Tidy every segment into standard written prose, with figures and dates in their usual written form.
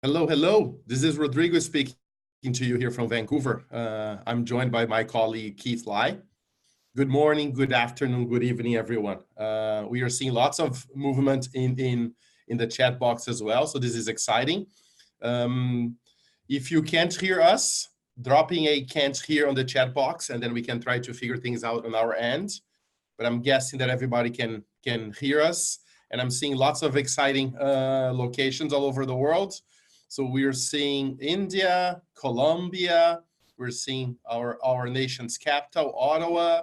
Hello, hello. This is Rodrigo speaking to you here from Vancouver. I'm joined by my colleague Keith Lai. Good morning, good afternoon, good evening, everyone. We are seeing lots of movement in the chat box as well, so this is exciting. Um, if you can't hear us, dropping a can't hear on the chat box, and then we can try to figure things out on our end. But I'm guessing that everybody can hear us, and I'm seeing lots of exciting locations all over the world. So we're seeing India, Colombia. We're seeing our nation's capital, Ottawa.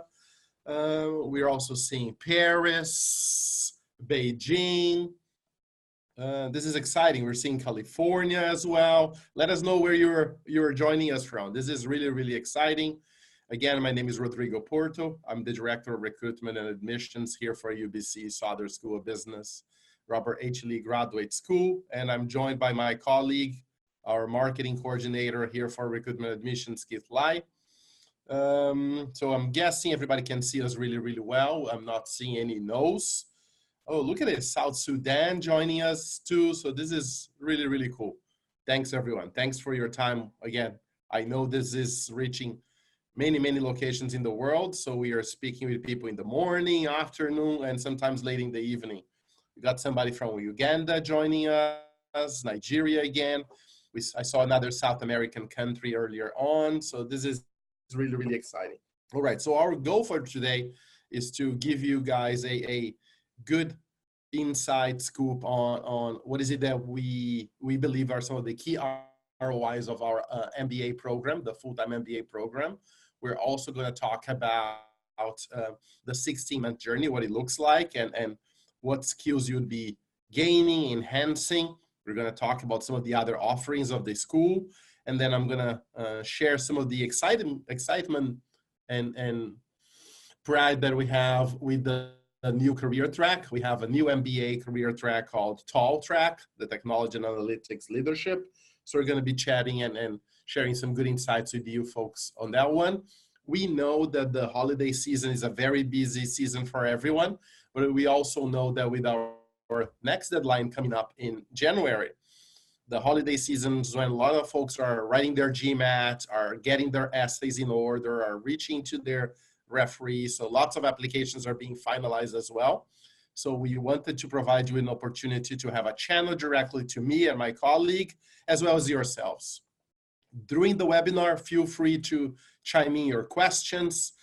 We're also seeing Paris, Beijing. This is exciting. We're seeing California as well. Let us know where you're joining us from. This is really exciting. Again, my name is Rodrigo Porto. I'm the Director of Recruitment and Admissions here for UBC Sauder School of Business, Robert H. Lee Graduate School, and I'm joined by my colleague, our marketing coordinator here for Recruitment Admissions, Keith Lai. So I'm guessing everybody can see us really well. I'm not seeing any no's. Oh, look at it, South Sudan joining us too. So this is really cool. Thanks everyone. Thanks for your time. Again, I know this is reaching many locations in the world. So we are speaking with people in the morning, afternoon, and sometimes late in the evening. We got somebody from Uganda joining us, Nigeria again. I saw another South American country earlier on. So this is really exciting. All right, so our goal for today is to give you guys a good inside scoop on what is it that we believe are some of the key ROIs of our MBA program, the full-time MBA program. We're also going to talk about the 16-month journey, what it looks like, and what skills you'd be gaining, enhancing. We're going to talk about some of the other offerings of the school, and then I'm going to share some of the excitement and pride that we have with the new career track. We have a new MBA career track called TAL Track, the Technology and Analytics Leadership. So we're going to be chatting and sharing some good insights with you folks on that one. We know that the holiday season is a very busy season for everyone, but we also know that with our next deadline coming up in January, the holiday seasons when a lot of folks are writing their GMAT, are getting their essays in order, are reaching to their referees. So lots of applications are being finalized as well. So we wanted to provide you an opportunity to have a channel directly to me and my colleague, as well as yourselves. During the webinar, feel free to chime in your questions.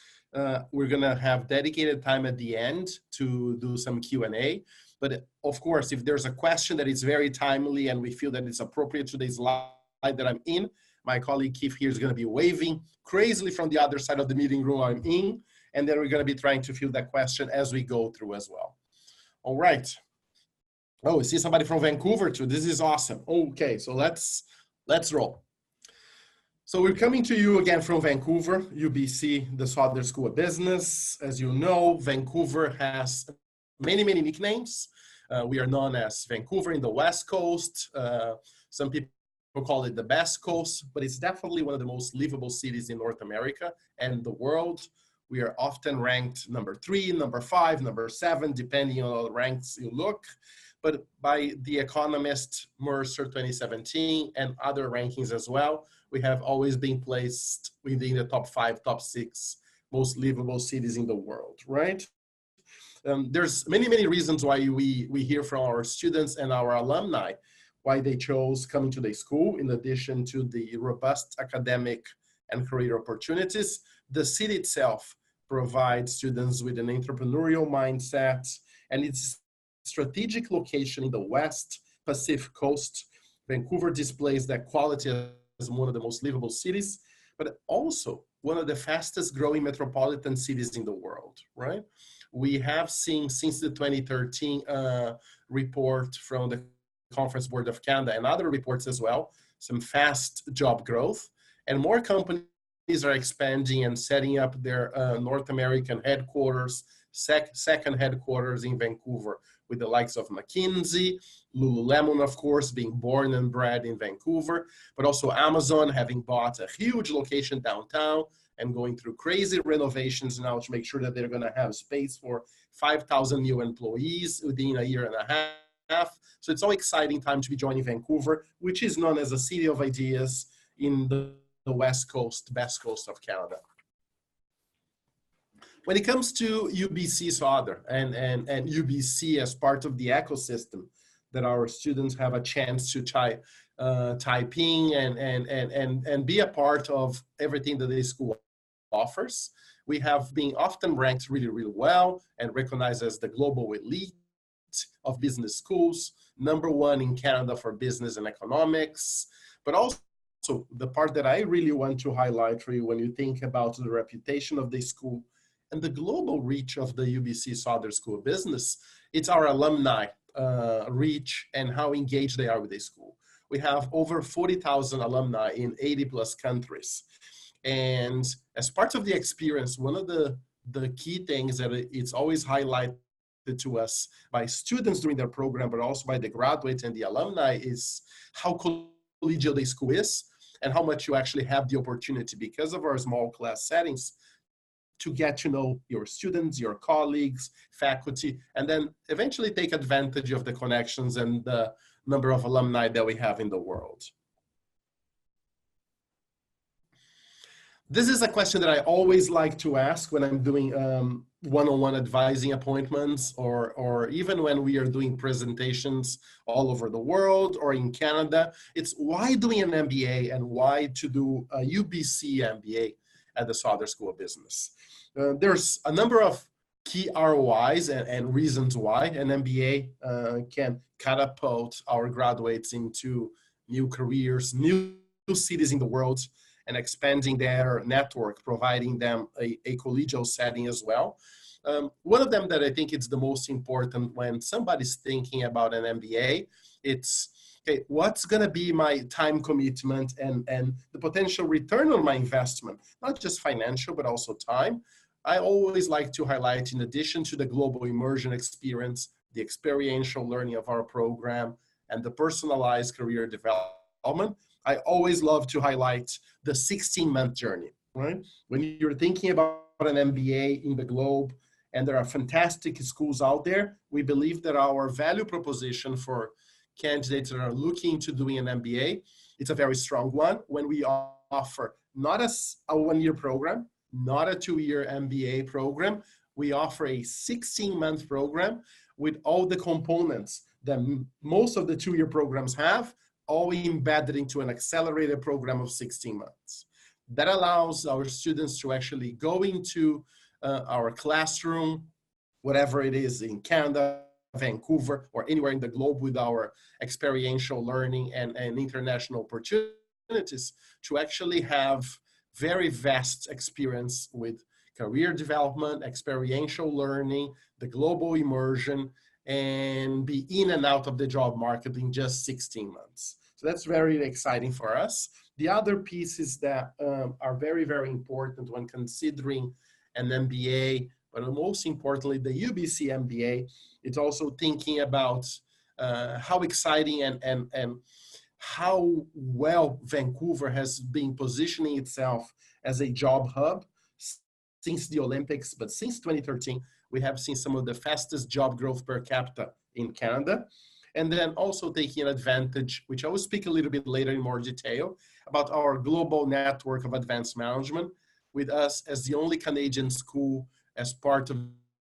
We're gonna have dedicated time at the end to do some Q&A. But of course, if there's a question that is very timely and we feel that it's appropriate to today's slide that I'm in, my colleague Keith here is going to be waving crazily from the other side of the meeting room I'm in, and then we're going to be trying to field that question as we go through as well. All right. Oh, we see somebody from Vancouver too. This is awesome. Okay, so let's roll. So we're coming to you again from Vancouver, UBC, the Sauder School of Business. As you know, Vancouver has many nicknames. We are known as Vancouver in the West Coast. Some people call it the best coast, but it's definitely one of the most livable cities in North America and the world. We are often ranked number 3, number 5, number 7, depending on all the ranks you look. But by The Economist, Mercer 2017, and other rankings as well, we have always been placed within the top 5, top 6 most livable cities in the world, right? There's many reasons why we hear from our students and our alumni why they chose coming to the school. In addition to the robust academic and career opportunities, the city itself provides students with an entrepreneurial mindset, and its strategic location in the West Pacific Coast. Vancouver displays that quality as one of the most livable cities, but also one of the fastest growing metropolitan cities in the world, right? We have seen since the 2013 report from the Conference Board of Canada and other reports as well, some fast job growth, and more companies are expanding and setting up their North American headquarters, second headquarters in Vancouver, with the likes of McKinsey, Lululemon, of course, being born and bred in Vancouver, but also Amazon having bought a huge location downtown and going through crazy renovations now to make sure that they're going to have space for 5,000 new employees within a year and a So it's all exciting time to be joining Vancouver, which is known as a city of ideas in the best coast of Canada. When it comes to UBC Sauder and UBC as part of the ecosystem that our students have a chance to type in and be a part of everything that the school offers, we have been often ranked really, really well and recognized as the global elite of business schools, #1 in Canada for business and economics, but also the part that I really want to highlight for you when you think about the reputation of the school and the global reach of the UBC Sauder School of Business, it's our alumni reach and how engaged they are with the school. We have over 40,000 alumni in 80 plus countries. And as part of the experience, one of the key things that it's always highlighted to us by students during their program, but also by the graduates and the alumni, is how collegial the school is and how much you actually have the opportunity, because of our small class settings, to get to know your students, your colleagues, faculty, and then eventually take advantage of the connections and the number of alumni that we have in the world. This is a question that I always like to ask when I'm doing one-on-one advising appointments, or even when we are doing presentations all over the world or in Canada. It's why doing an MBA and why to do a UBC MBA at the Sauder School of Business. There's a number of key ROIs and reasons why an MBA can catapult our graduates into new careers, new cities in the world, and expanding their network, providing them a collegial setting as well. One of them that I think is the most important when somebody's thinking about an MBA, it's, okay, what's gonna be my time commitment and the potential return on my investment, not just financial, but also time. I always like to highlight, in addition to the global immersion experience, the experiential learning of our program, and the personalized career development, I always love to highlight the 16-month journey, right? When you're thinking about an MBA in the globe, and there are fantastic schools out there, we believe that our value proposition for candidates that are looking to doing an MBA, it's a very strong one when we offer not a one-year program, not a 2-year MBA program. We offer a 16-month program with all the components that most of the 2-year programs have, all embedded into an accelerated program of 16 months. That allows our students to actually go into our classroom, whatever it is in Canada, Vancouver, or anywhere in the globe, with our experiential learning and international opportunities to actually have very vast experience with career development, experiential learning, the global immersion, and be in and out of the job market in just 16 months. So that's very exciting for us. The other pieces that are very, very important when considering an MBA, but most importantly, the UBC MBA, it's also thinking about how exciting and how well Vancouver has been positioning itself as a job hub since the Olympics, but since 2013, we have seen some of the fastest job growth per capita in Canada. And then also taking advantage, which I will speak a little bit later in more detail, about our global network of advanced management, with us as the only Canadian school as part of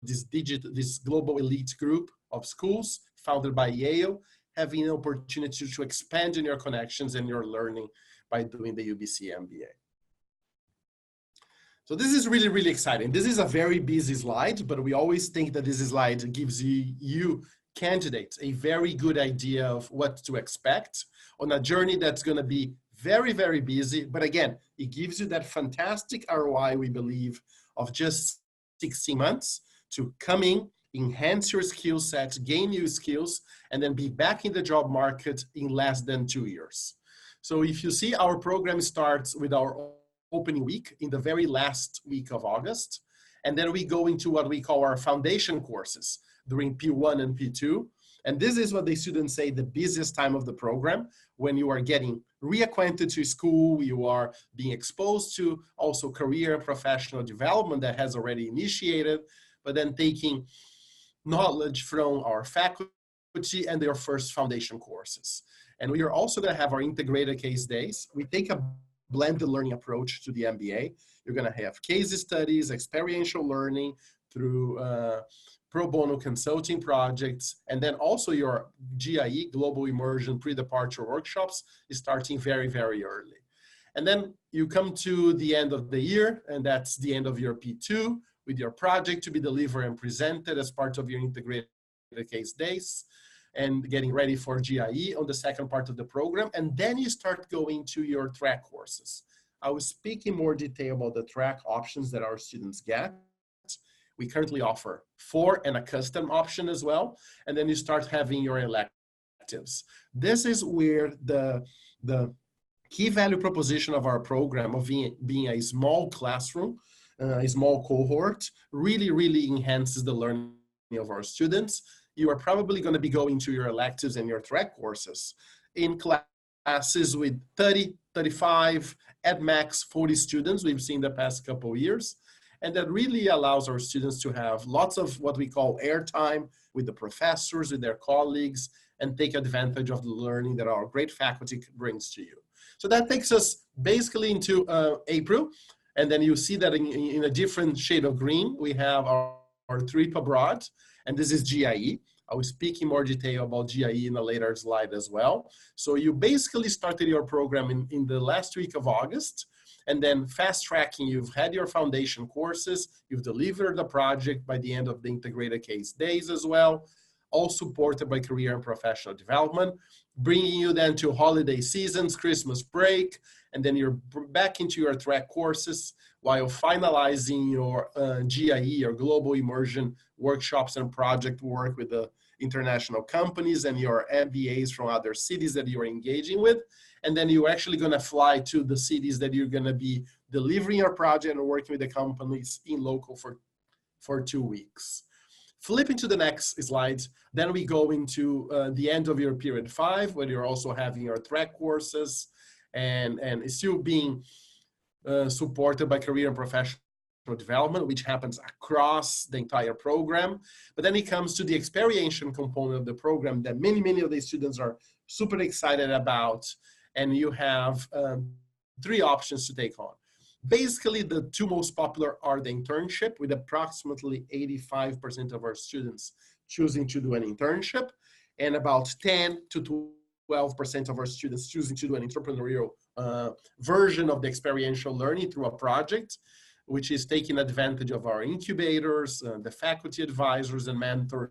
this global elite group of schools founded by Yale, having an opportunity to expand in your connections and your learning by doing the UBC MBA. So this is really, really exciting. This is a very busy slide, but we always think that this slide gives you candidates a very good idea of what to expect on a journey that's going to be very, very busy. But again, it gives you that fantastic ROI, we believe, of just 16 months to come in, enhance your skill set, gain new skills, and then be back in the job market in less than 2 years. So if you see, our program starts with our opening week in the very last week of August. And then we go into what we call our foundation courses during P1 and P2. And this is what the students say the busiest time of the program, when you are getting reacquainted to school, you are being exposed to also career and professional development that has already initiated, but then taking knowledge from our faculty and their first foundation courses. And we are also going to have our integrated case days. We take a blended learning approach to the MBA. You're going to have case studies, experiential learning through pro bono consulting projects, and then also your GIE, Global Immersion Pre-Departure Workshops, is starting very, very early. And then you come to the end of the year, and that's the end of your P2, with your project to be delivered and presented as part of your integrated case days, and getting ready for GIE on the second part of the program. And then you start going to your track courses. I will speak in more detail about the track options that our students get. We currently offer 4 and a custom option as well. And then you start having your electives. This is where the key value proposition of our program of being a small classroom, a small cohort, really enhances the learning of our students. You are probably going to be going to your electives and your track courses in classes with 30, 35, at max 40 students we've seen the past couple of years. And that really allows our students to have lots of what we call airtime with the professors, with their colleagues, and take advantage of the learning that our great faculty brings to you. So that takes us basically into April. And then you see that in a different shade of green, we have our trip abroad, and this is GIE. I will speak in more detail about GIE in a later slide as well. So you basically started your program in the last week of August, and then fast tracking, you've had your foundation courses, you've delivered the project by the end of the integrated case days as well, all supported by career and professional development, bringing you then to holiday seasons, Christmas break, and then you're back into your track courses while finalizing your GIE, or Global Immersion workshops and project work with the international companies and your MBAs from other cities that you're engaging with. And then you're actually going to fly to the cities that you're going to be delivering your project and working with the companies in local for 2 weeks. Flipping to the next slide, then we go into the end of your period 5, where you're also having your track courses and it's still being supported by career and professional development, which happens across the entire program. But then it comes to the experiential component of the program that many of the students are super excited about. And you have 3 options to take on. Basically, the 2 most popular are the internship, with approximately 85% of our students choosing to do an internship, and about 10 to 12% of our students choosing to do an entrepreneurial version of the experiential learning through a project, which is taking advantage of our incubators, the faculty advisors and mentors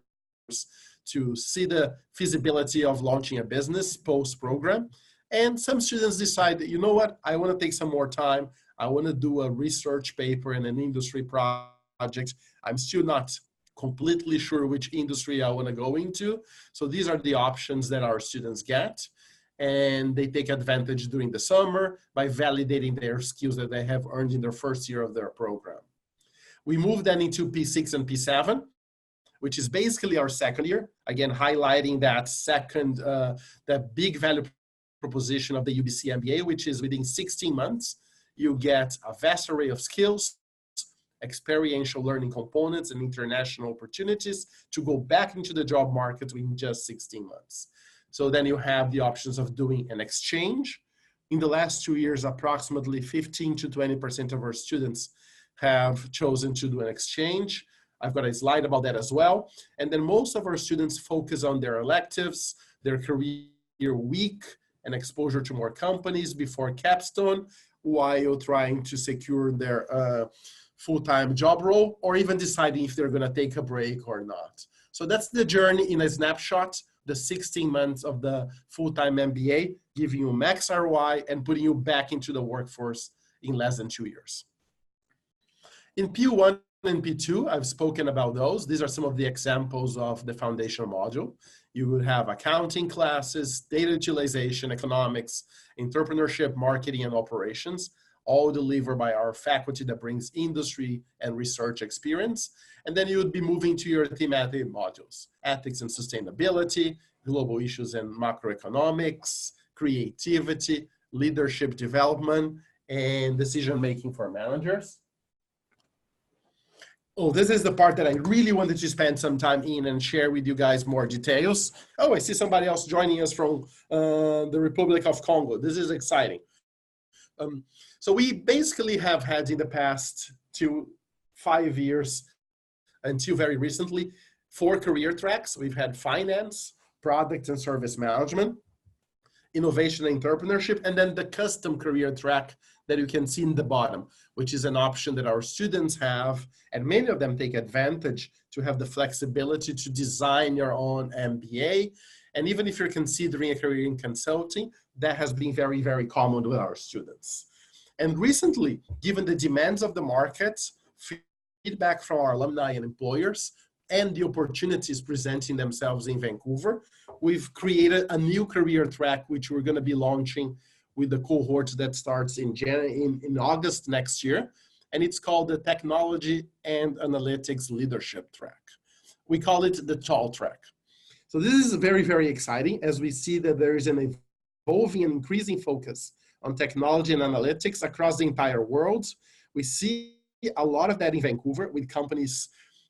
to see the feasibility of launching a business post-program. And some students decide that, you know what, I want to take some more time. I want to do a research paper and an industry project. I'm still not completely sure which industry I want to go into. So these are the options that our students get. And they take advantage during the summer by validating their skills that they have earned in their first year of their program. We move then into P6 and P7, which is basically our second year. Again, highlighting that second, that big value proposition of the UBC MBA, which is within 16 months, you get a vast array of skills, experiential learning components, and international opportunities to go back into the job market in just 16 months. So then you have the options of doing an exchange. In the last 2 years, approximately 15 to 20% of our students have chosen to do an exchange. I've got a slide about that as well. And then most of our students focus on their electives, their career week, and exposure to more companies before capstone, while trying to secure their full-time job role, or even deciding if they're going to take a break or not. So that's the journey in a snapshot, the 16 months of the full-time MBA, giving you max ROI and putting you back into the workforce in less than 2 years. In P1 and P2, I've spoken about those. These are some of the examples of the foundation module. You will have accounting classes, data utilization, economics, entrepreneurship, marketing, and operations, all delivered by our faculty that brings industry and research experience. And then you would be moving to your thematic modules: ethics and sustainability, global issues and macroeconomics, creativity, leadership development, and decision-making for managers. Oh, this is the part that I really wanted to spend some time in and share with you guys more details. Oh, I see somebody else joining us from the Republic of Congo. This is exciting. Um, so we basically have had in the past 5 years until very recently, 4 career tracks. We've had finance, product and service management, innovation and entrepreneurship, and then the custom career track that you can see in the bottom, which is an option that our students have, and many of them take advantage to have the flexibility to design your own MBA. And even if you're considering a career in consulting, that has been very, very common with our students. And recently, given the demands of the market, feedback from our alumni and employers, and the opportunities presenting themselves in Vancouver, we've created a new career track, which we're going to be launching with the cohort that starts in August next year. And it's called the Technology and Analytics Leadership Track. We call it the TAL Track. So this is very, very exciting as we see that there is an evolving and increasing focus on technology and analytics across the entire world. We see a lot of that in Vancouver with companies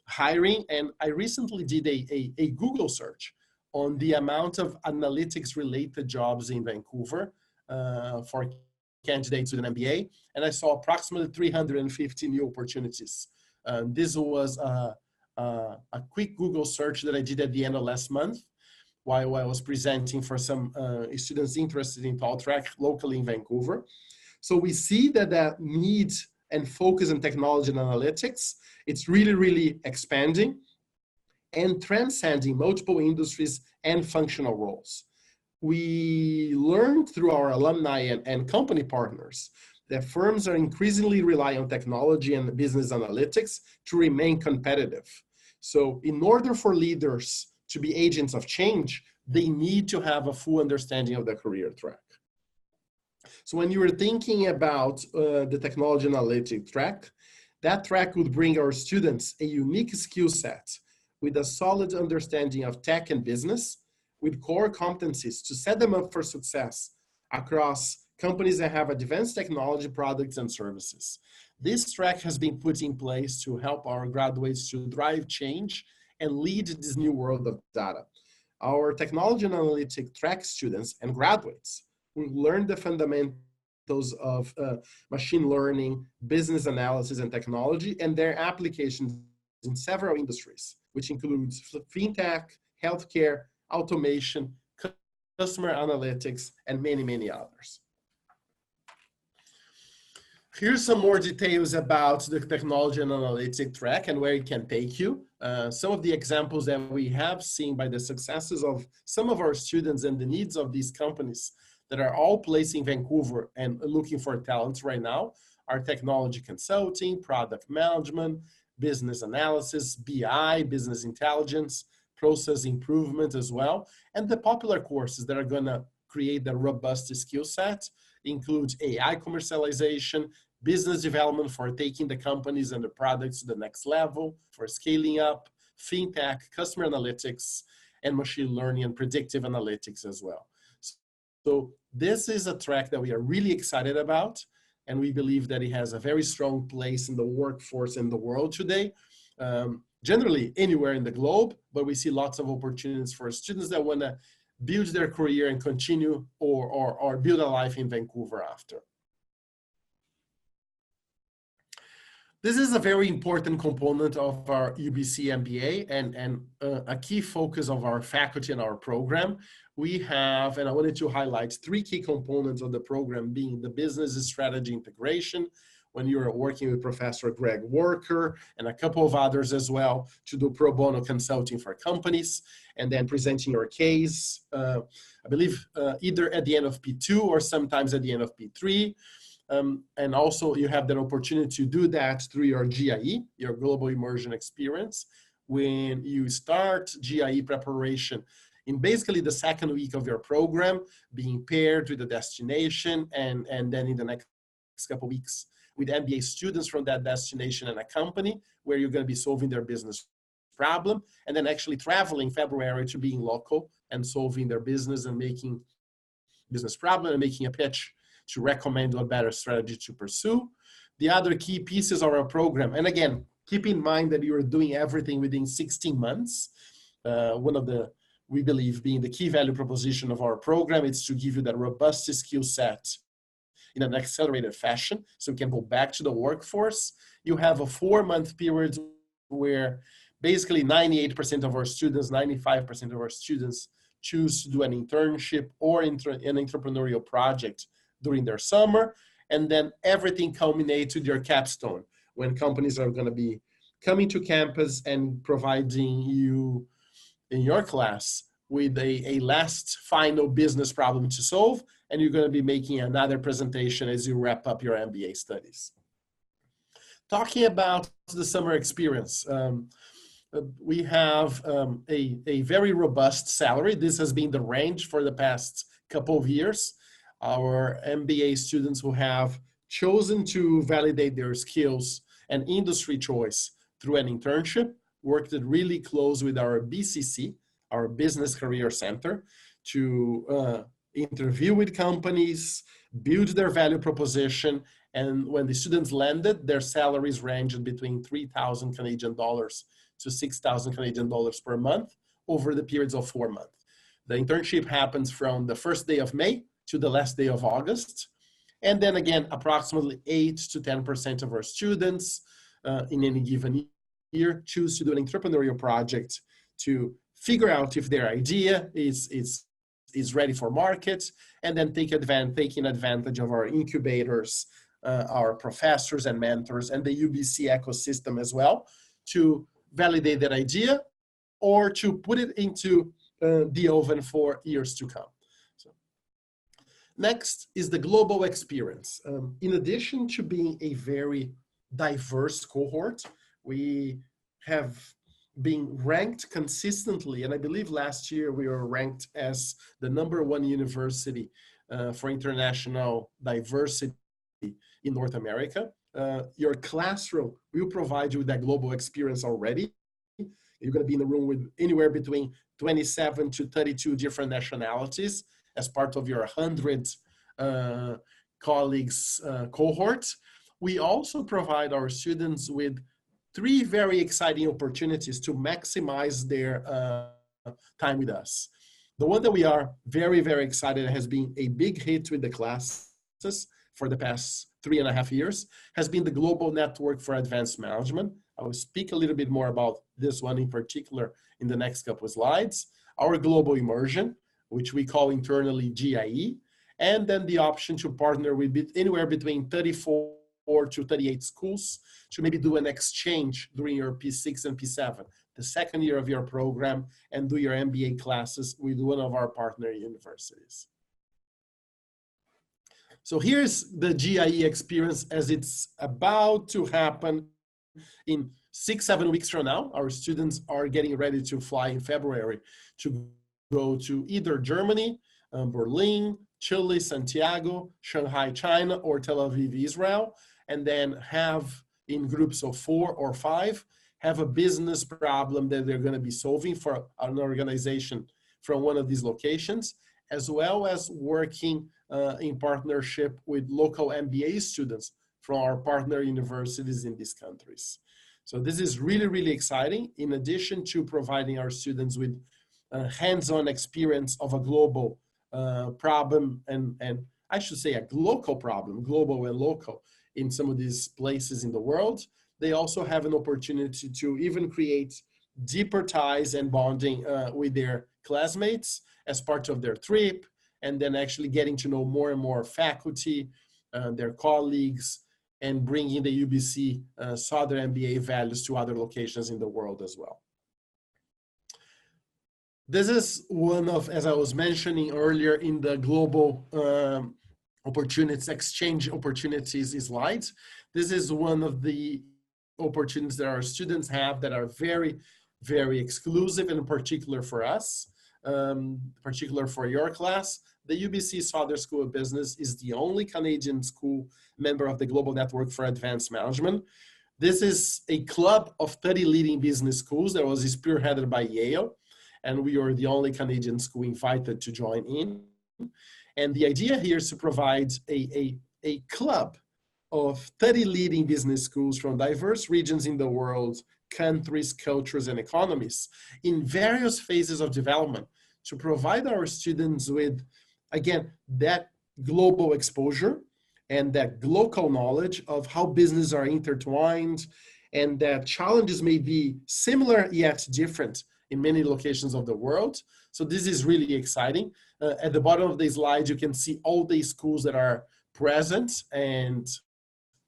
hiring. And I recently did a Google search on the amount of analytics related jobs in Vancouver for candidates with an MBA. And I saw approximately 350 new opportunities. This was a quick Google search that I did at the end of last month while I was presenting for some students interested in TAL Track locally in Vancouver. So we see that need and focus on technology and analytics, it's really, really expanding and transcending multiple industries and functional roles. We learned through our alumni and company partners that firms are increasingly relying on technology and business analytics to remain competitive. So in order for leaders to be agents of change, they need to have a full understanding of the career track. So when you were thinking about the technology analytics track, that track would bring our students a unique skill set with a solid understanding of tech and business, with core competencies to set them up for success across companies that have advanced technology products and services. This track has been put in place to help our graduates to drive change and lead this new world of data. Our technology and analytics track students and graduates will learn the fundamentals of machine learning, business analysis and technology, and their applications in several industries, which includes fintech, healthcare, automation, customer analytics, and many, many others. Here's some more details about the technology and analytics track and where it can take you. Some of the examples that we have seen by the successes of some of our students and the needs of these companies that are all placed in Vancouver and looking for talents right now are technology consulting, product management, business analysis, BI, business intelligence, process improvement as well. And the popular courses that are going to create the robust skill set includes AI commercialization, business development for taking the companies and the products to the next level, for scaling up, fintech, customer analytics, and machine learning and predictive analytics as well. So this is a track that we are really excited about, and we believe that it has a very strong place in the workforce in the world today. Generally anywhere in the globe, but we see lots of opportunities for students that want to build their career and continue or build a life in Vancouver after. This is a very important component of our UBC MBA and a key focus of our faculty and our program. We have, and I wanted to highlight 3 key components of the program being the business strategy integration, when you're working with Professor Greg Worker and a couple of others as well to do pro bono consulting for companies, and then presenting your case, I believe either at the end of P2 or sometimes at the end of P3. And also you have that opportunity to do that through your GIE, your Global Immersion Experience, when you start GIE preparation in basically the second week of your program, being paired with the destination, and then in the next couple of weeks with MBA students from that destination and a company where you're going to be solving their business problem, and then actually traveling February to being local and solving their business and making business problem and making a pitch to recommend what better strategy to pursue. The other key pieces of our program, and again, Keep in mind that you are doing everything within 16 months. One of the, we believe, being the key value proposition of our program, is to give you that robust skill set in an accelerated fashion, so you can go back to the workforce. You have a 4-month period where basically 98% of our students, 95% of our students choose to do an internship or an entrepreneurial project during their summer. And then everything culminates with your capstone, when companies are going to be coming to campus and providing you in your class with a last final business problem to solve, and you're going to be making another presentation as you wrap up your MBA studies. Talking about the summer experience, we have a very robust salary. This has been the range for the past couple of years. Our MBA students who have chosen to validate their skills and industry choice through an internship worked really close with our BCC, our Business Career Center, to interview with companies, build their value proposition, and when the students landed, their salaries ranged between 3,000 Canadian dollars to 6,000 Canadian dollars per month over the periods of 4 months. The internship happens from the first day of May to the last day of August. And then again, approximately 8 to 10% of our students in any given year choose to do an entrepreneurial project to figure out if their idea is ready for market, and then taking advantage of our incubators, our professors and mentors, and the UBC ecosystem as well, to validate that idea or to put it into the oven for years to come. So, next is the global experience. In addition to being a very diverse cohort, we have been ranked consistently, and I believe last year we were ranked as the #1 university for international diversity in North America. Your classroom will provide you with that global experience already. You're going to be in a room with anywhere between 27 to 32 different nationalities as part of your 100 colleagues cohort. We also provide our students with 3 very exciting opportunities to maximize their time with us. The one that we are very, very excited has been a big hit with the classes for the past 3.5 years, has been the Global Network for Advanced Management. I will speak a little bit more about this one in particular in the next couple of slides. Our Global Immersion, which we call internally GIE, and then the option to partner with anywhere between 34 to 38 schools to maybe do an exchange during your P6 and P7, the second year of your program, and do your MBA classes with one of our partner universities. So here's the GIE experience as it's about to happen in 6-7 weeks from now. Our students are getting ready to fly in February to go to either Germany, Berlin, Chile, Santiago, Shanghai, China, or Tel Aviv, Israel, and then have in groups of 4 or 5, have a business problem that they're going to be solving for an organization from one of these locations, as well as working in partnership with local MBA students from our partner universities in these countries. So this is really, really exciting. In addition to providing our students with hands-on experience of a global problem, and I should say a local problem, global and local, in some of these places in the world, they also have an opportunity to even create deeper ties and bonding with their classmates as part of their trip, and then actually getting to know more and more faculty, their colleagues, and bringing the UBC Sauder MBA values to other locations in the world as well. This is one of, as I was mentioning earlier in the global opportunities, exchange opportunities slides, this is one of the opportunities that our students have that are very, very exclusive and particular for us, particular for your class. The UBC Sauder School of Business is the only Canadian school member of the Global Network for Advanced Management. This is a club of 30 leading business schools that was spearheaded by Yale, and we are the only Canadian school invited to join in. And the idea here is to provide a club of 30 leading business schools from diverse regions in the world, countries, cultures, and economies in various phases of development to provide our students with, again, that global exposure and that local knowledge of how business are intertwined, and that challenges may be similar yet different in many locations of the world. So this is really exciting. At the bottom of the slide, you can see all the schools that are present and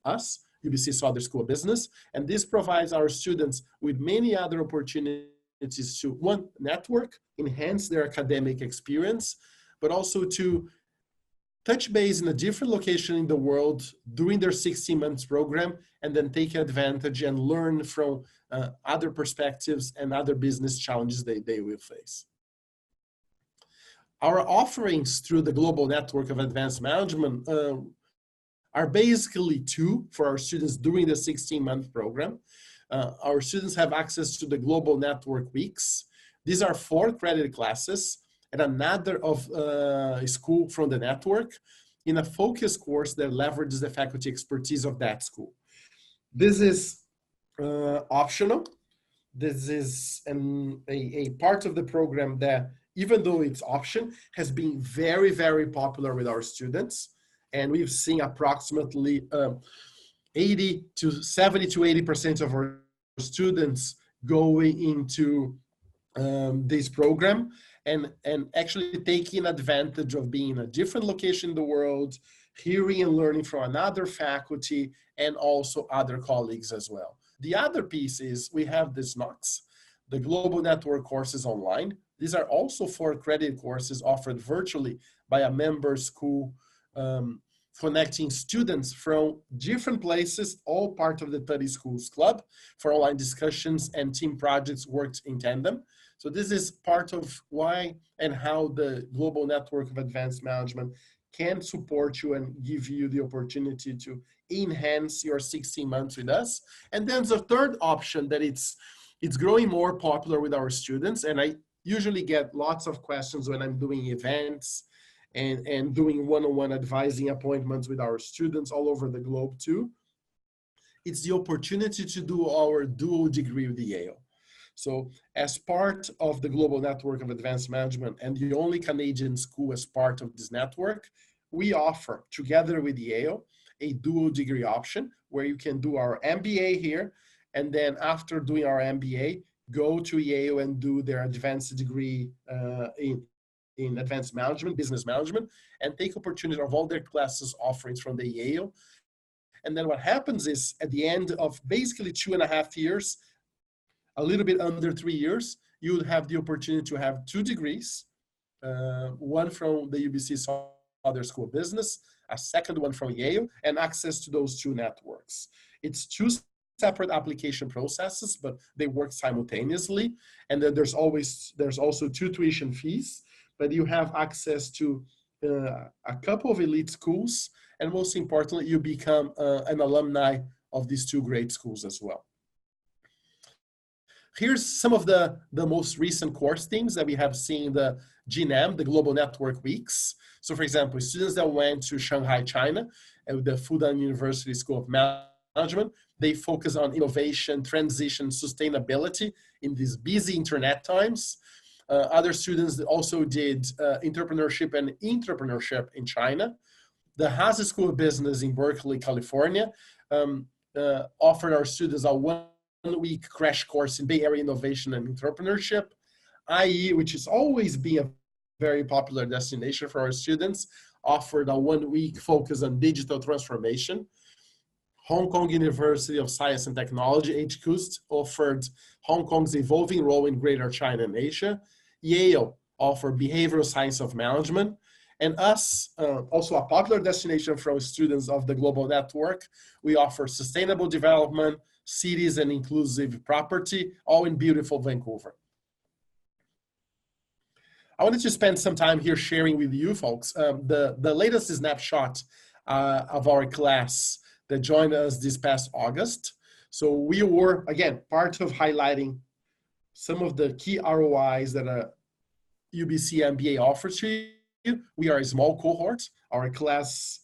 us, UBC Sauder School of Business. And this provides our students with many other opportunities to, one, network, enhance their academic experience, but also to touch base in a different location in the world during their 16 months program, and then take advantage and learn from other perspectives and other business challenges they will face. Our offerings through the Global Network of Advanced Management are basically two for our students during the 16-month program. Our students have access to the Global Network Weeks. These are 4 credit classes and another of school from the network in a focus course that leverages the faculty expertise of that school. This is optional. This is a part of the program that, even though it's option, has been very, very popular with our students. And we've seen approximately 70 to 80% of our students going into this program and actually taking advantage of being in a different location in the world, hearing and learning from another faculty, and also other colleagues as well. The other piece is we have the SNOCs, the Global Network courses online. These are also 4 credit courses offered virtually by a member school, connecting students from different places, all part of the 30 Schools Club, for online discussions and team projects worked in tandem. So this is part of why and how the Global Network of Advanced Management can support you and give you the opportunity to enhance your 16 months with us. And then the third option that it's growing more popular with our students, and I usually get lots of questions when I'm doing events and doing one-on-one advising appointments with our students all over the globe too. It's the opportunity to do our dual degree with Yale. So as part of the Global Network of Advanced Management and the only Canadian school as part of this network, we offer, together with Yale, a dual degree option where you can do our MBA here, and then after doing our MBA, go to Yale and do their advanced degree in advanced management, business management, and take opportunity of all their classes offerings from the Yale. And then what happens is at the end of basically 2.5 years, a little bit under 3 years, you would have the opportunity to have 2 degrees, one from the UBC Sauder School of Business, a second one from Yale, and access to those 2 networks. It's 2 separate application processes, but they work simultaneously. And then there's also 2 tuition fees, but you have access to a couple of elite schools, and most importantly, you become an alumni of these 2 great schools as well. Here's some of the most recent course themes that we have seen in the GNAM, the Global Network Weeks. So for example, students that went to Shanghai, China, at the Fudan University School of Management, they focus on innovation, transition, sustainability in these busy internet times. Other students also did entrepreneurship and intrapreneurship in China. The Haas School of Business in Berkeley, California, offered our students a one-week crash course in Bay Area innovation and entrepreneurship. IE, which has always been a very popular destination for our students, offered a one-week focus on digital transformation. Hong Kong University of Science and Technology, HKUST, offered Hong Kong's evolving role in Greater China and Asia. Yale offered Behavioral Science of Management. And us, also a popular destination for students of the Global Network, we offer Sustainable Development, Cities and Inclusive Property, all in beautiful Vancouver. I wanted to spend some time here sharing with you folks the latest snapshot of our class that joined us this past August. So we were, again, part of highlighting some of the key ROIs that a UBC MBA offers to you. We are a small cohort. Our class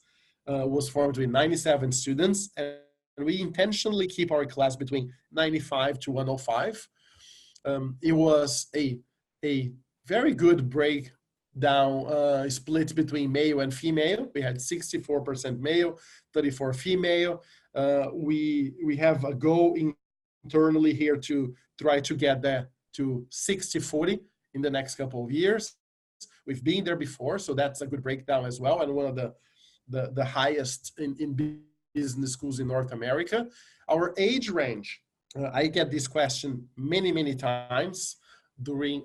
was formed with 97 students, and we intentionally keep our class between 95 to 105. It was a very good breakdown, split between male and female. We had 64% male, 34 female. We have a goal internally here to try to get that to 60-40 in the next couple of years. We've been there before, so that's a good breakdown as well, and one of the highest in business schools in North America. Our age range, I get this question many times during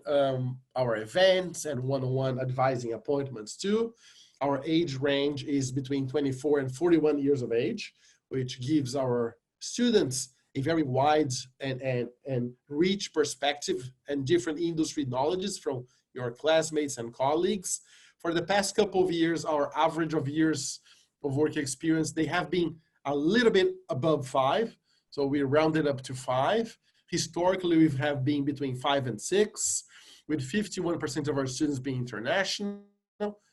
our events and one-on-one advising appointments too. Our age range is between 24 and 41 years of age, which gives our students a very wide and rich perspective and different industry knowledges from your classmates and colleagues. For the past couple of years, our average of years of work experience, they have been a little bit above 5. So we rounded up to 5. Historically, we have been between 5 and 6, with 51% of our students being international.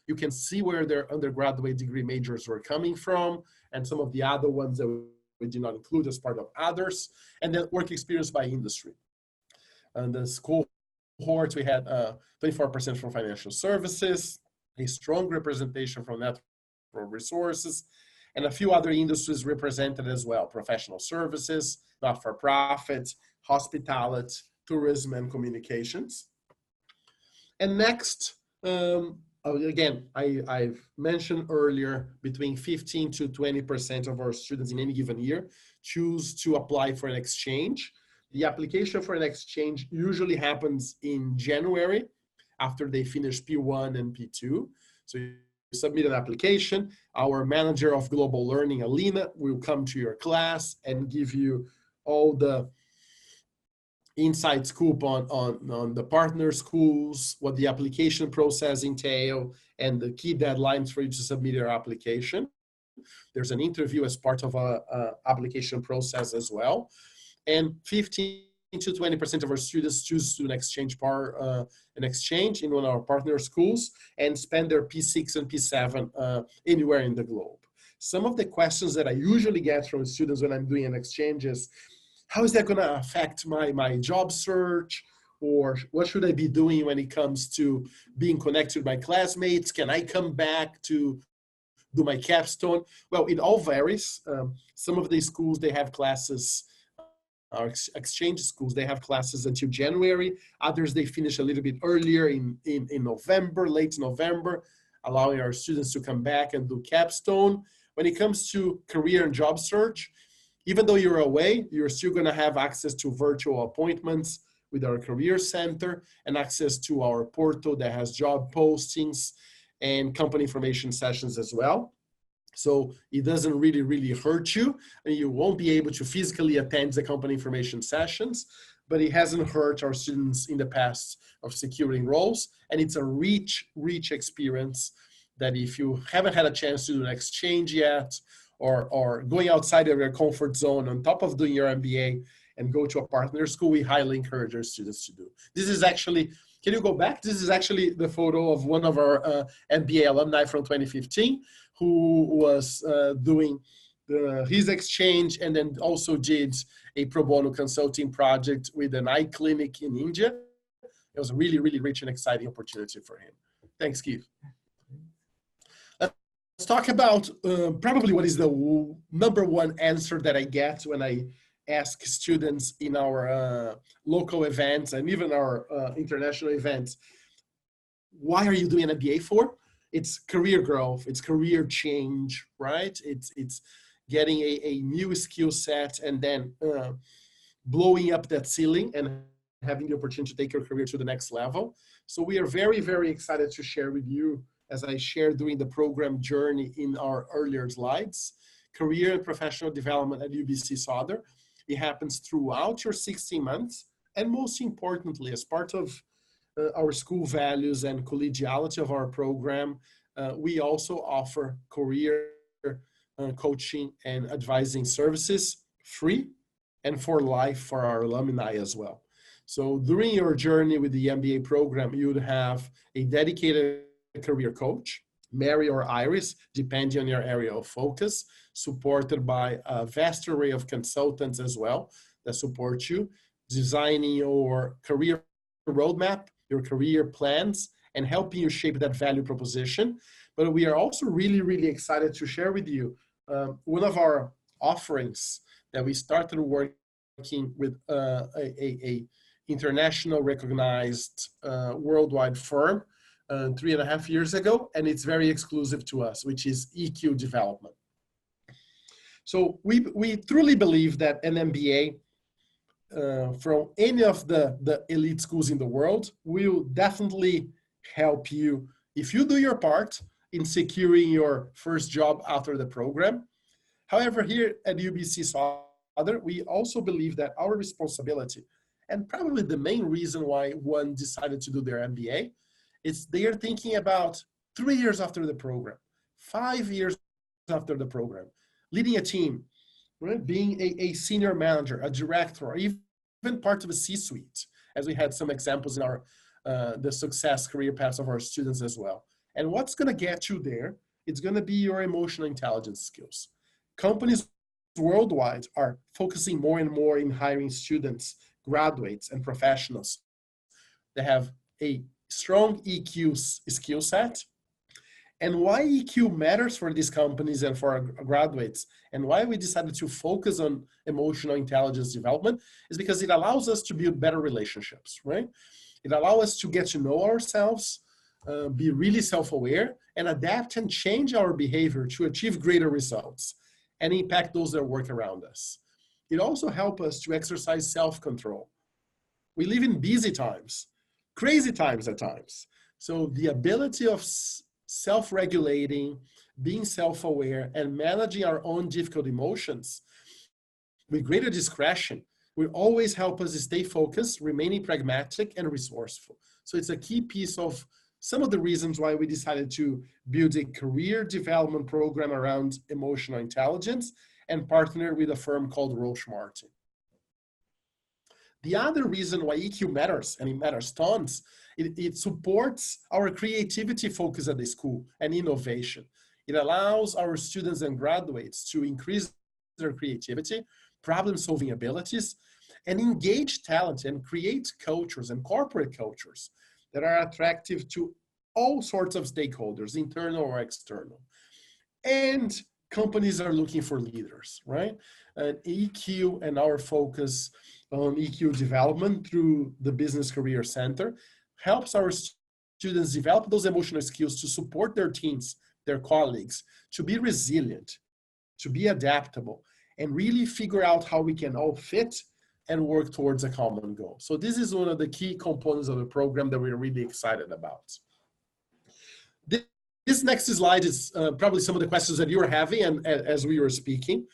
You can see where their undergraduate degree majors were coming from, and some of the other ones that we did not include as part of others, and then work experience by industry. And the cohort, we had 24% from financial services, a strong representation from natural resources, and a few other industries represented as well: professional services, not-for-profit, hospitality, tourism, and communications. And next, again, I've mentioned earlier, between 15 to 20% of our students in any given year choose to apply for an exchange. The application for an exchange usually happens in January after they finish P1 and P2. So you submit an application. Our manager of global learning, Alina, will come to your class and give you all the inside scoop on the partner schools, what the application process entail, and the key deadlines for you to submit your application. There's an interview as part of a application process as well. And 15 to 20% of our students choose to do an exchange in one of our partner schools and spend their P6 and P7 anywhere in the globe. Some of the questions that I usually get from students when I'm doing an exchange is, how is that going to affect my job search? Or what should I be doing when it comes to being connected with my classmates? Can I come back to do my capstone? Well, it all varies. Some of these schools, they have classes, our exchange schools, they have classes until January. Others, they finish a little bit earlier in November, late November, allowing our students to come back and do capstone. When it comes to career and job search, even though you're away, you're still going to have access to virtual appointments with our career center and access to our portal that has job postings and company information sessions as well. So it doesn't really hurt you, and you won't be able to physically attend the company information sessions, but it hasn't hurt our students in the past of securing roles. And it's a rich experience that if you haven't had a chance to do an exchange yet, or going outside of your comfort zone on top of doing your MBA and go to a partner school, we highly encourage our students to do. This is actually, can you go back? This is actually the photo of one of our MBA alumni from 2015 who was doing his exchange and then also did a pro bono consulting project with an eye clinic in India. It was a really rich and exciting opportunity for him. Thanks, Keith. Let's talk about probably what is the number one answer that I get when I ask students in our local events and even our international events, why are you doing an MBA for? It's career growth, it's career change, right? It's getting a new skill set and then blowing up that ceiling and having the opportunity to take your career to the next level. So we are very excited to share with you, as I shared during the program journey in our earlier slides, career and professional development at UBC Sauder. It happens throughout your 16 months. And most importantly, as part of our school values and collegiality of our program, we also offer career coaching and advising services free and for life for our alumni as well. So during your journey with the MBA program, you would have a dedicated career coach. Mary or Iris, depending on your area of focus, supported by a vast array of consultants as well that support you, designing your career roadmap, your career plans, and helping you shape that value proposition. But we are also really, really excited to share with you one of our offerings that we started working with a international recognized worldwide firm 3.5 years ago, and it's very exclusive to us, which is EQ development. So we truly believe that an MBA from any of the elite schools in the world will definitely help you, if you do your part, in securing your first job after the program. However, here at UBC Sauder, we also believe that our responsibility, and probably the main reason why one decided to do their MBA, is they are thinking about 3 years after the program, 5 years after the program, leading a team, right? Being a senior manager, a director, or even part of a C-suite, as we had some examples in our the success career paths of our students as well. And what's going to get you there? It's going to be your emotional intelligence skills. Companies worldwide are focusing more and more in hiring students, graduates, and professionals that have a strong EQ skill set. And why EQ matters for these companies and for our graduates, and why we decided to focus on emotional intelligence development, is because it allows us to build better relationships, right? It allows us to get to know ourselves, be really self-aware, and adapt and change our behavior to achieve greater results and impact those that work around us. It also helps us to exercise self-control. We live in busy times, crazy times at times. So the ability of self-regulating, being self-aware, and managing our own difficult emotions with greater discretion will always help us stay focused, remaining pragmatic and resourceful. So it's a key piece of some of the reasons why we decided to build a career development program around emotional intelligence and partner with a firm called Roche Martin. The other reason why EQ matters, and it matters tons, it supports our creativity focus at the school and innovation. It allows our students and graduates to increase their creativity, problem-solving abilities, and engage talent and create cultures and corporate cultures that are attractive to all sorts of stakeholders, internal or external. And companies are looking for leaders, right? And EQ and our focus on EQ development through the Business Career Center helps our students develop those emotional skills to support their teams, their colleagues, to be resilient, to be adaptable, and really figure out how we can all fit and work towards a common goal. So this is one of the key components of the program that we're really excited about. This next slide is probably some of the questions that you were having and as we were speaking.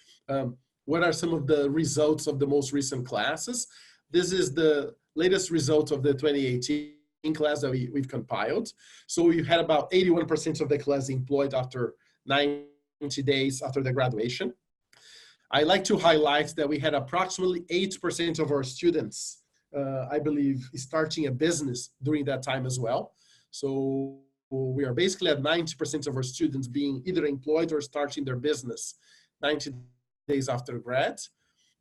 What are some of the results of the most recent classes? This is the latest result of the 2018 class that we've compiled. So we had about 81% of the class employed after 90 days after the graduation. I like to highlight that we had approximately 8% of our students, I believe, starting a business during that time as well. So we are basically at 90% of our students being either employed or starting their business 90 days after grad.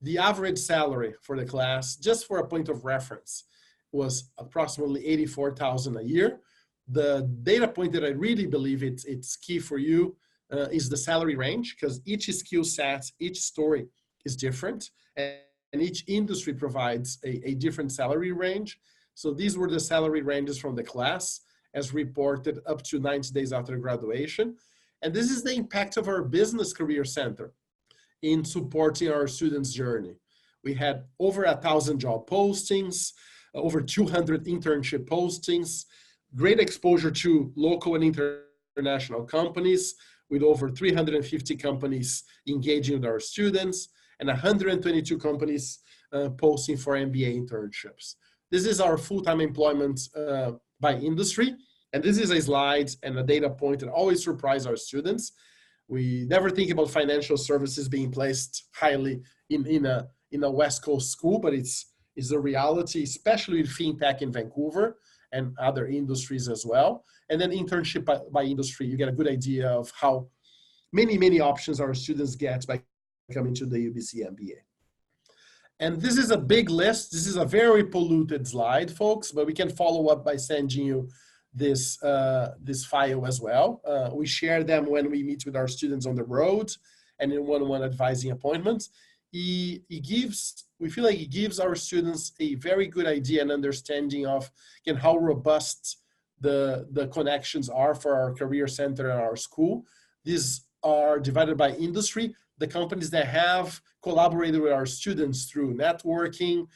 The average salary for the class, just for a point of reference, was approximately $84,000 a year. The data point that I really believe it's key for you is the salary range, because each skill set, each story is different, and each industry provides a different salary range. So these were the salary ranges from the class as reported up to 90 days after graduation. And this is the impact of our Business Career Center in supporting our students' journey. We had over 1,000 job postings, over 200 internship postings, great exposure to local and international companies, with over 350 companies engaging with our students and 122 companies posting for MBA internships. This is our full-time employment by industry. And this is a slide and a data point that always surprise our students. We never think about financial services being placed highly in a West Coast school, but it's a reality, especially with fintech in Vancouver and other industries as well. And then internship by industry, you get a good idea of how many options our students get by coming to the UBC MBA. And this is a big list. This is a very polluted slide, folks, but we can follow up by sending you this file as well. We share them when we meet with our students on the road and in one-on-one advising appointments. We feel like it gives our students a very good idea and understanding of, again, how robust the connections are for our career center and our school. These are divided by industry. The companies that have collaborated with our students through networking,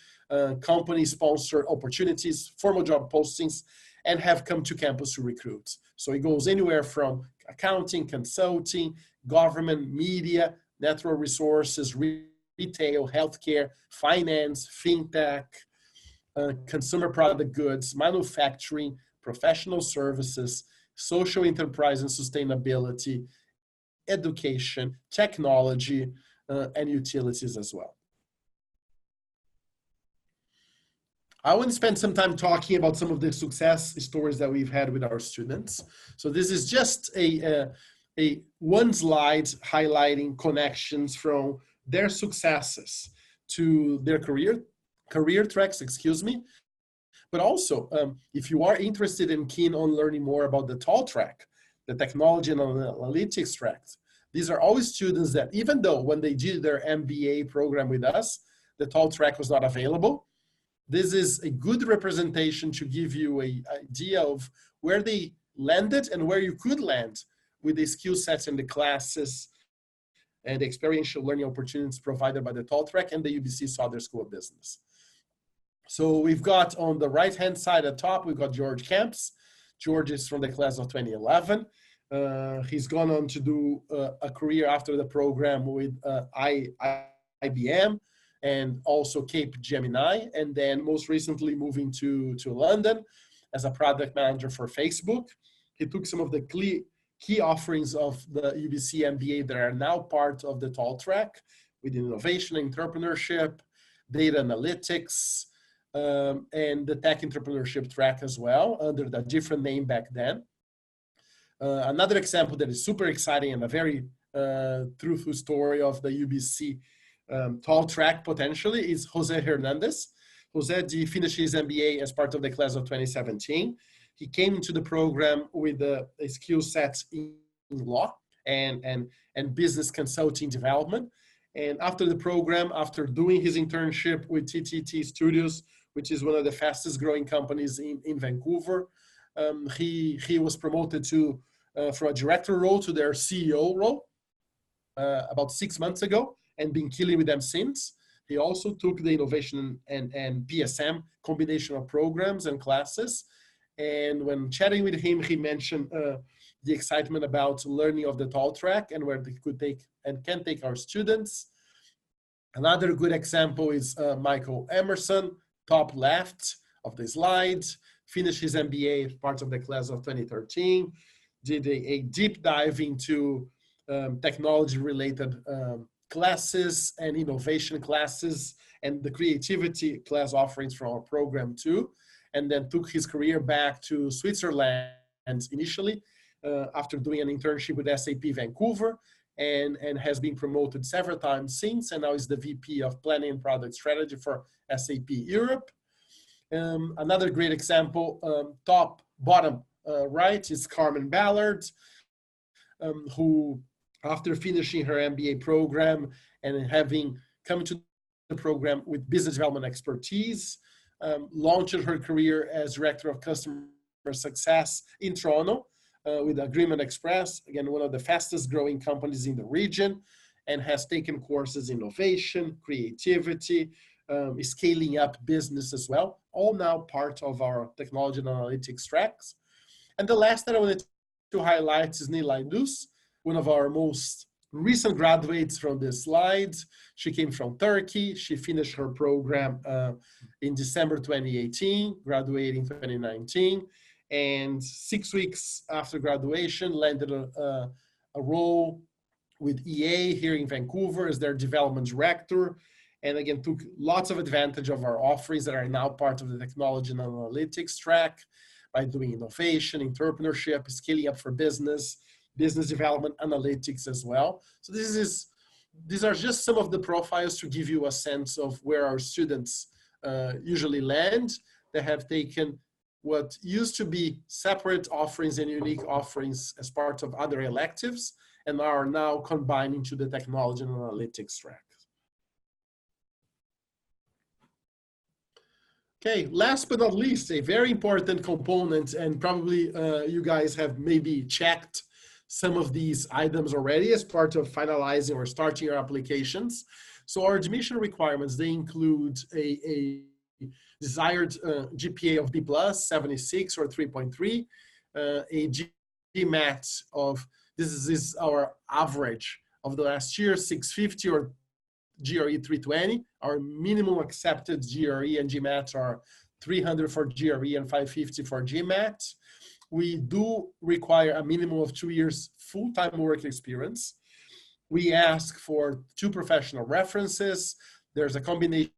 company-sponsored opportunities, formal job postings, and have come to campus to recruit. So it goes anywhere from accounting, consulting, government, media, natural resources, retail, healthcare, finance, fintech, consumer product goods, manufacturing, professional services, social enterprise and sustainability, education, technology, and utilities as well. I want to spend some time talking about some of the success stories that we've had with our students. So this is just a one slide highlighting connections from their successes to their career tracks, excuse me. But also, if you are interested and keen on learning more about the TAL track, the technology and analytics tracks, these are always students that, even though when they did their MBA program with us, the TAL track was not available, this is a good representation to give you an idea of where they landed and where you could land with the skill sets and the classes and the experiential learning opportunities provided by the TAL track and the UBC Sauder School of Business. So we've got on the right-hand side at top, we've got George Camps. George is from the class of 2011. He's gone on to do a career after the program with IBM and also Cape Gemini, and then most recently moving to London as a product manager for Facebook. He took some of the key offerings of the UBC MBA that are now part of the TAL track with innovation, entrepreneurship, data analytics, and the tech entrepreneurship track as well, under the different name back then. Another example that is super exciting and a very truthful story of the UBC TAL track potentially is Jose Hernandez. Jose finished his MBA as part of the class of 2017. He came into the program with a skill set in law and business consulting development. And after the program, after doing his internship with TTT Studios, which is one of the fastest growing companies in Vancouver, he was promoted from a director role to their CEO role about 6 months ago, and been killing with them since. He also took the innovation and PSM combination of programs and classes. And when chatting with him, he mentioned the excitement about learning of the TAL track and where they could take and can take our students. Another good example is Michael Emerson, top left of the slide, finished his MBA as part of the class of 2013, did a deep dive into technology-related classes and innovation classes and the creativity class offerings from our program too, and then took his career back to Switzerland initially after doing an internship with SAP Vancouver, and has been promoted several times since, and now is the VP of Planning and Product Strategy for SAP Europe. Another great example, bottom right, is Carmen Ballard, who, after finishing her MBA program and having come to the program with business development expertise, launched her career as Director of Customer Success in Toronto with Agreement Express, again, one of the fastest growing companies in the region, and has taken courses in innovation, creativity, scaling up business as well, all now part of our technology and analytics tracks. And the last that I wanted to highlight is Nilay Dus, one of our most recent graduates from this slide. She came from Turkey. She finished her program in December 2018, graduating 2019. And 6 weeks after graduation, landed a role with EA here in Vancouver as their development director. and again, took lots of advantage of our offerings that are now part of the technology and analytics track by doing innovation, entrepreneurship, scaling up for business, business development, analytics as well. So these are just some of the profiles to give you a sense of where our students usually land. They have taken what used to be separate offerings and unique offerings as part of other electives and are now combined into the technology and analytics track. Okay, last but not least, a very important component, and probably you guys have maybe checked some of these items already as part of finalizing or starting your applications. So our admission requirements, they include a desired GPA of B+, 76 or 3.3, a GMAT of, this is our average of the last year, 650 or GRE 320. Our minimum accepted GRE and GMAT are 300 for GRE and 550 for GMAT. We do require a minimum of 2 years full-time work experience. We ask for 2 professional references. There's a combination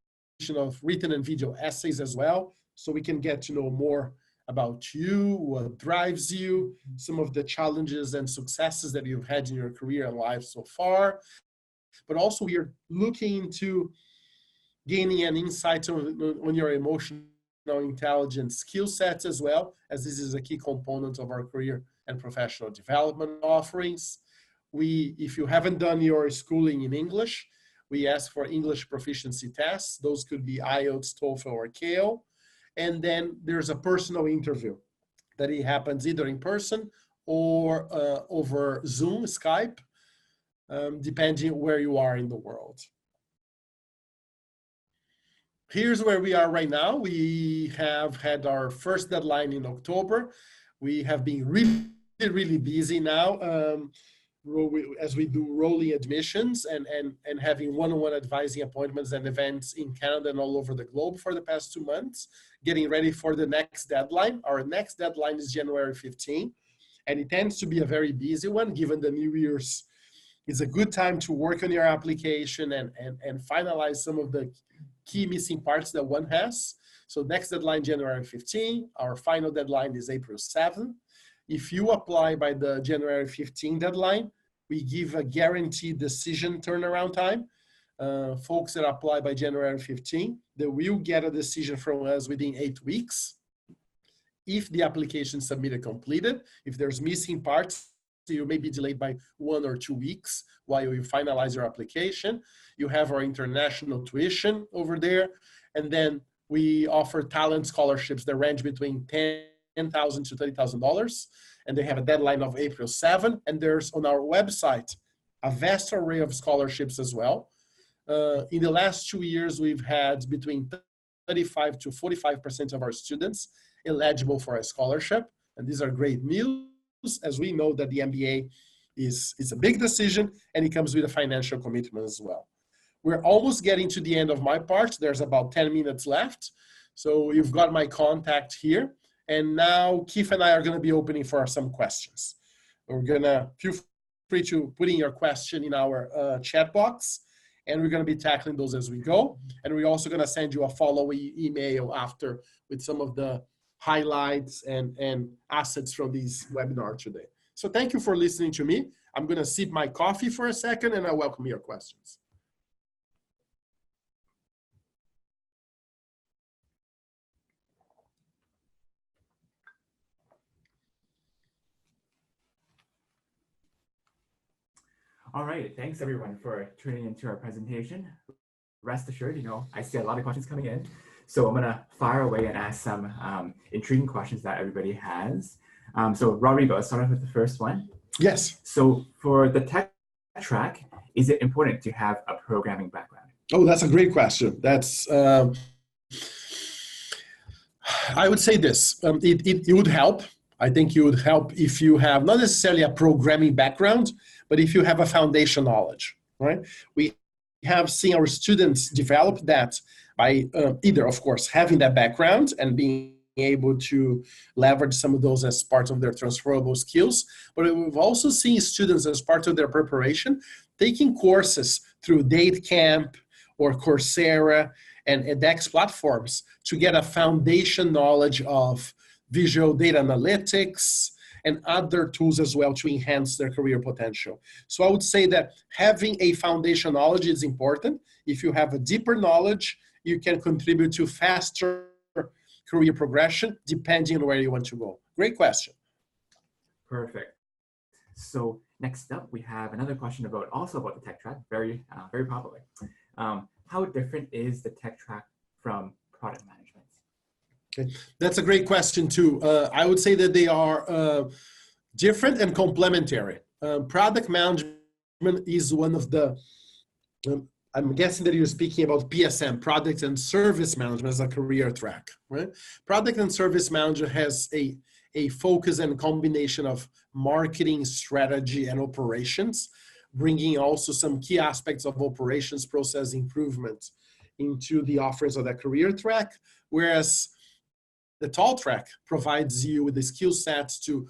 of written and video essays as well, so we can get to know more about you, what drives you, some of the challenges and successes that you've had in your career and life so far. But also we are looking into gaining an insight on your emotional intelligence skill sets as well, as this is a key component of our career and professional development offerings. If you haven't done your schooling in English, we ask for English proficiency tests. Those could be IELTS, TOEFL, or CAL. And then there's a personal interview that it happens either in person or over Zoom, Skype, depending where you are in the world. Here's where we are right now. We have had our first deadline in October. We have been really, really busy now as we do rolling admissions and having one-on-one advising appointments and events in Canada and all over the globe for the past 2 months, getting ready for the next deadline. Our next deadline is January 15, and it tends to be a very busy one given the New Year's. It's a good time to work on your application and finalize some of the key missing parts that one has. So next deadline, January 15. Our final deadline is April 7. If you apply by the January 15 deadline, we give a guaranteed decision turnaround time. Folks that apply by January 15, they will get a decision from us within 8 weeks. If the application is submitted completed, if there's missing parts, you may be delayed by 1 or 2 weeks while you finalize your application. You have our international tuition over there. And then we offer talent scholarships that range between $10,000 to $30,000. And they have a deadline of April 7. And there's on our website a vast array of scholarships as well. In the last 2 years, we've had between 35 to 45% of our students eligible for a scholarship. And these are great news, as we know that the MBA is a big decision and it comes with a financial commitment as well. We're almost getting to the end of my part. There's about 10 minutes left. So you've got my contact here. And now Keith and I are going to be opening for some questions. We're going to feel free to put in your question in our chat box, and we're going to be tackling those as we go. And we're also going to send you a follow-up email after with some of the highlights and assets from this webinar today. So thank you for listening to me. I'm going to sip my coffee for a second and I welcome your questions. All right, thanks everyone for tuning into our presentation. Rest assured, I see a lot of questions coming in. So I'm gonna fire away and ask some intriguing questions that everybody has. So Rodrigo, let's start off with the first one. Yes. So for the tech track, is it important to have a programming background? Oh, that's a great question. That's, I would say this, it would help. I think it would help if you have not necessarily a programming background, but if you have a foundation knowledge, right? We have seen our students develop that by either, of course, having that background and being able to leverage some of those as part of their transferable skills. But we've also seen students as part of their preparation taking courses through Date Camp or Coursera and edX platforms to get a foundation knowledge of visual data analytics and other tools as well to enhance their career potential. So I would say that having a foundation knowledge is important. If you have a deeper knowledge, you can contribute to faster career progression depending on where you want to go. Great question. Perfect. So next up, we have another question also about the tech track, very popular. How different is the tech track from product management? Okay. That's a great question too. I would say that they are different and complementary. Product management is one of the, I'm guessing that you're speaking about PSM, Product and Service Management, as a career track, right? Product and Service Management has a focus and combination of marketing, strategy, and operations, bringing also some key aspects of operations process improvement into the offerings of that career track, whereas the TAL Track provides you with the skill sets to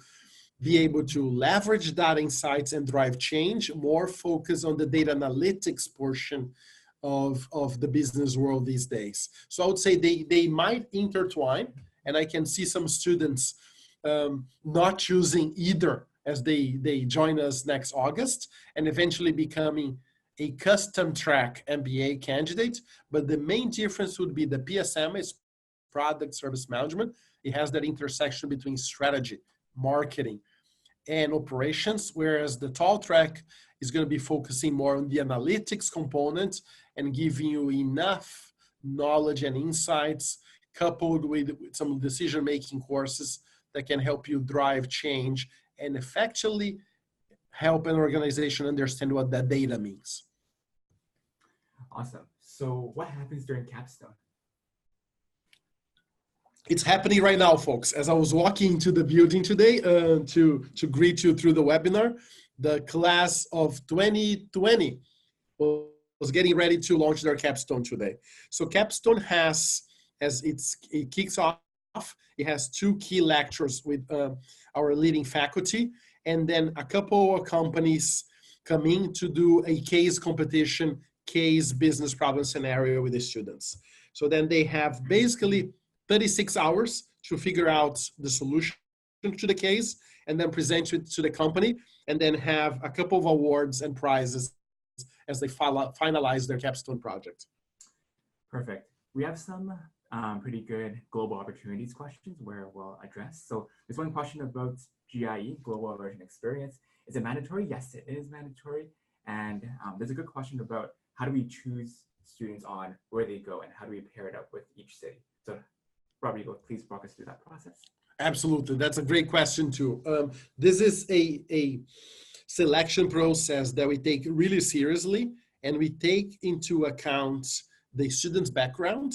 be able to leverage data insights and drive change, more focus on the data analytics portion of the business world these days. So I would say they might intertwine, and I can see some students not choosing either as they join us next August and eventually becoming a custom track MBA candidate. But the main difference would be the PSM is Product Service Management. It has that intersection between strategy, marketing, and operations, whereas the TAL Track is going to be focusing more on the analytics component and giving you enough knowledge and insights coupled with some decision-making courses that can help you drive change and effectively help an organization understand what that data means. Awesome. So what happens during capstone? It's happening right now, folks. As I was walking into the building today to greet you through the webinar, the class of 2020 was getting ready to launch their capstone today. So capstone has, as it kicks off, it has 2 key lectures with our leading faculty, and then a couple of companies coming to do a case competition, case business problem scenario with the students. So then they have basically 36 hours to figure out the solution to the case and then present it to the company, and then have a couple of awards and prizes as they finalize their capstone project. Perfect. We have some pretty good global opportunities questions where we'll address. So there's one question about GIE, Global Immersion Experience. Is it mandatory? Yes, it is mandatory. And there's a good question about how do we choose students on where they go and how do we pair it up with each city? So Rodrigo, please walk us through that process. Absolutely. That's a great question too. This is a selection process that we take really seriously, and we take into account the student's background,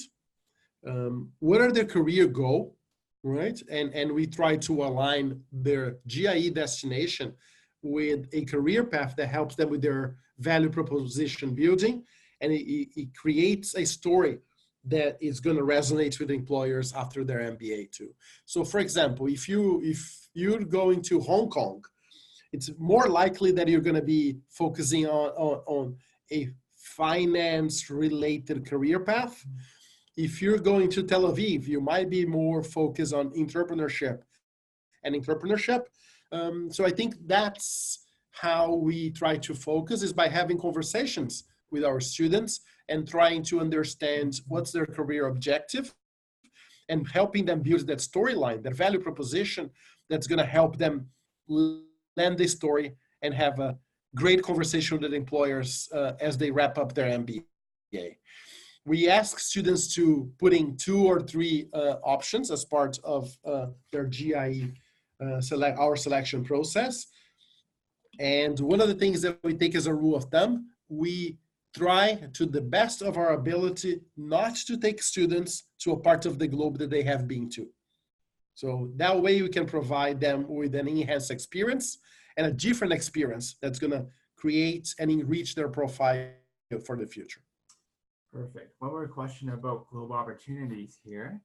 what are their career goal, right? And we try to align their GIE destination with a career path that helps them with their value proposition building, and it creates a story that is going to resonate with employers after their MBA too. So for example, if you're going to Hong Kong, it's more likely that you're going to be focusing on a finance related career path. If you're going to Tel Aviv, you might be more focused on entrepreneurship. So I think that's how we try to focus, is by having conversations with our students and trying to understand what's their career objective and helping them build that storyline, that value proposition that's going to help them land the story and have a great conversation with employers as they wrap up their MBA. We ask students to put in 2 or 3 options as part of their GIE our selection process. And one of the things that we take as a rule of thumb, we try to the best of our ability not to take students to a part of the globe that they have been to. So that way we can provide them with an enhanced experience and a different experience that's going to create and enrich their profile for the future. Perfect. One more question about global opportunities here.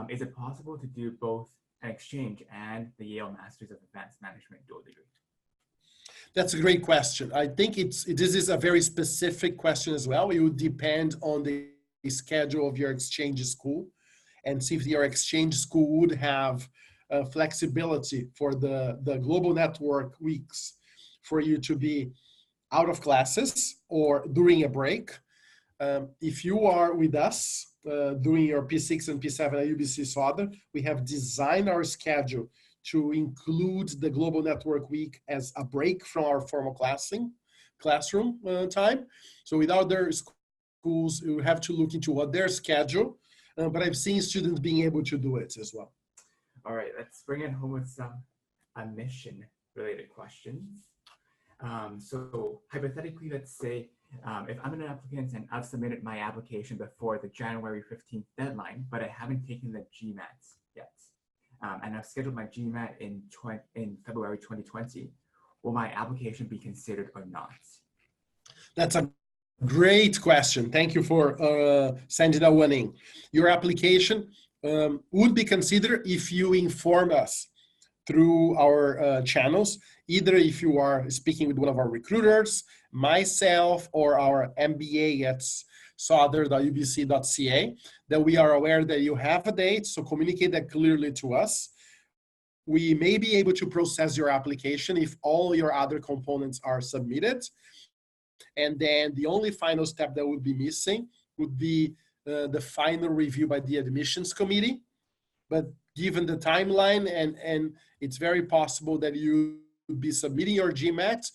Is it possible to do both an exchange and the Yale Masters of Advanced Management dual degree? That's a great question. I think this is a very specific question as well. It would depend on the schedule of your exchange school and see if your exchange school would have flexibility for the global network weeks for you to be out of classes or during a break. If you are with us doing your P6 and P7 at UBC Sauder, we have designed our schedule to include the Global Network Week as a break from our formal classroom time. So with other schools, you have to look into what their schedule, but I've seen students being able to do it as well. All right, let's bring it home with some admission-related questions. So hypothetically, let's say if I'm an applicant and I've submitted my application before the January 15th deadline, but I haven't taken the GMAT yet, and I've scheduled my GMAT in February 2020, will my application be considered or not? That's a great question. Thank you for sending that one in. Your application would be considered if you inform us through our channels, either if you are speaking with one of our recruiters, myself, or our MBA at sauder.ubc.ca, that we are aware that you have a date, so communicate that clearly to us. We may be able to process your application if all your other components are submitted. And then the only final step that would be missing would be the final review by the admissions committee. But given the timeline, and it's very possible that you will be submitting your GMAT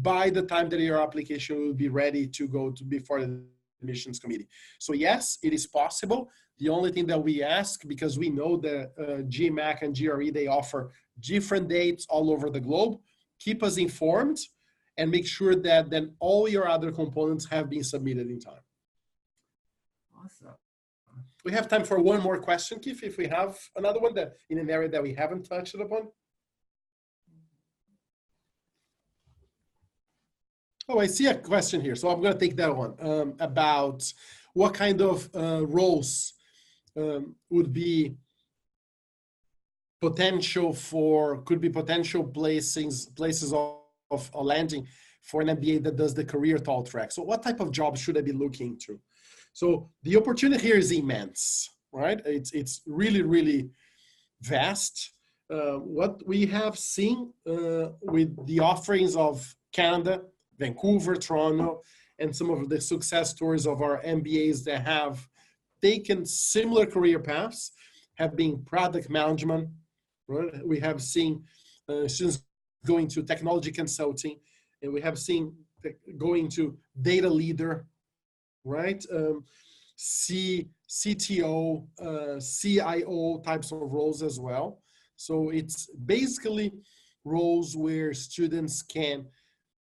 by the time that your application will be ready to go to before the admissions committee. So yes, it is possible. The only thing that we ask, because we know that GMAC and GRE, they offer different dates all over the globe, keep us informed and make sure that then all your other components have been submitted in time. Awesome. We have time for one more question, Keith, if we have another one that in an area that we haven't touched upon. Oh, I see a question here. So I'm going to take that one about what kind of roles would be potential places of landing for an MBA that does the career TAL track. So what type of jobs should I be looking to? So the opportunity here is immense, right? It's really, really vast. What we have seen with the offerings of Canada, Vancouver, Toronto, and some of the success stories of our MBAs that have taken similar career paths have been product management, right? We have seen students going to technology consulting, and we have seen going to data leader, right? CTO, CIO types of roles as well. So it's basically roles where students can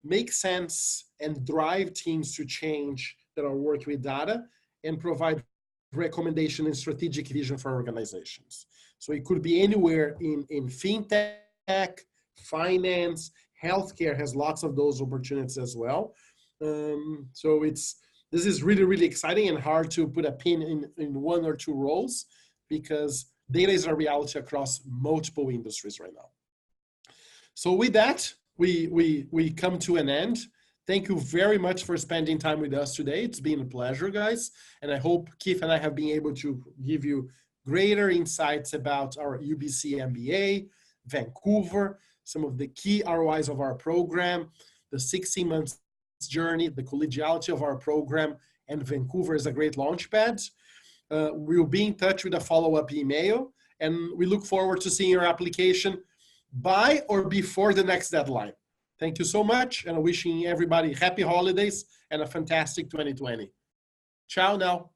make sense and drive teams to change that are working with data and provide recommendation and strategic vision for organizations. So it could be anywhere in fintech, finance, healthcare has lots of those opportunities as well. So this is really, really exciting and hard to put a pin in one or two roles because data is a reality across multiple industries right now. So with that, we come to an end. Thank you very much for spending time with us today. It's been a pleasure, guys. And I hope Keith and I have been able to give you greater insights about our UBC MBA, Vancouver, some of the key ROIs of our program, the 16 months journey, the collegiality of our program, and Vancouver is a great launchpad. We'll be in touch with a follow-up email, and we look forward to seeing your application by or before the next deadline. Thank you so much, and wishing everybody happy holidays and a fantastic 2020. Ciao now.